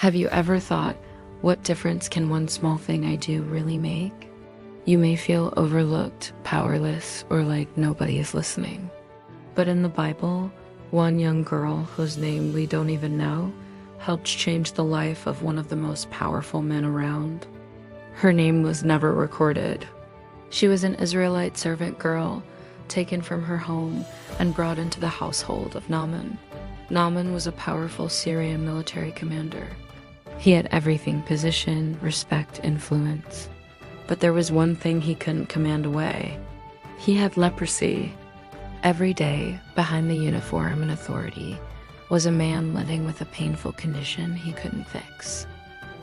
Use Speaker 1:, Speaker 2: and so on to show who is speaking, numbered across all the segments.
Speaker 1: Have you ever thought, what difference can one small thing I do really make? You may feel overlooked, powerless, or like nobody is listening. But in the Bible, one young girl whose name we don't even know helped change the life of one of the most powerful men around. Her name was never recorded. She was an Israelite servant girl taken from her home and brought into the household of Naaman. Naaman was a powerful Syrian military commander. He had everything: position, respect, influence. But there was one thing he couldn't command away. He had leprosy. Every day, behind the uniform and authority, was a man living with a painful condition he couldn't fix.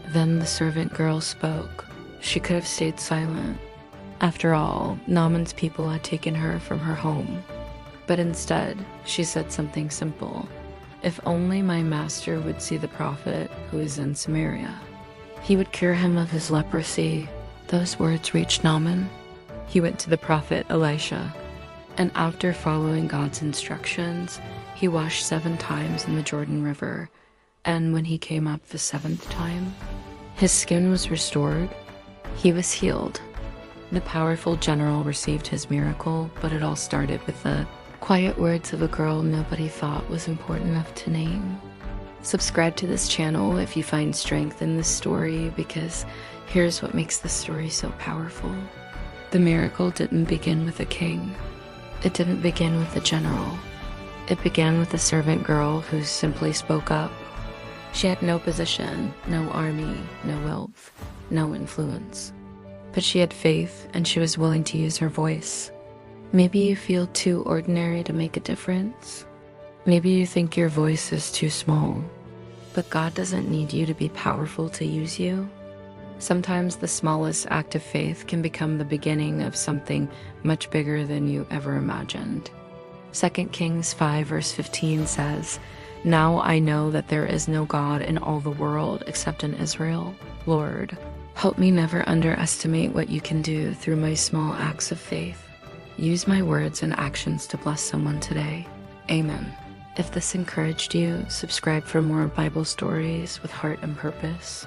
Speaker 1: Then the servant girl spoke. She could have stayed silent. After all, Naaman's people had taken her from her home. But instead, she said something simple. If only my master would see the prophet who is in Samaria, he would cure him of his leprosy. Those words reached Naaman. He went to the prophet Elisha, and after following God's instructions, he washed 7 times in the Jordan River, and when he came up the 7th time, his skin was restored. He was healed. The powerful general received his miracle, but it all started with the quiet words of a girl nobody thought was important enough to name. Subscribe to this channel if you find strength in this story, because here's what makes this story so powerful. The miracle didn't begin with a king. It didn't begin with a general. It began with a servant girl who simply spoke up. She had no position, no army, no wealth, no influence. But she had faith, and she was willing to use her voice. Maybe you feel too ordinary to make a difference. Maybe you think your voice is too small. But God doesn't need you to be powerful to use you. Sometimes the smallest act of faith can become the beginning of something much bigger than you ever imagined. 2 Kings 5 verse 15 says, "Now I know that there is no God in all the world except in Israel. Lord, help me never underestimate what you can do through my small acts of faith. Use my words and actions to bless someone today. Amen." If this encouraged you, subscribe for more Bible stories with heart and purpose.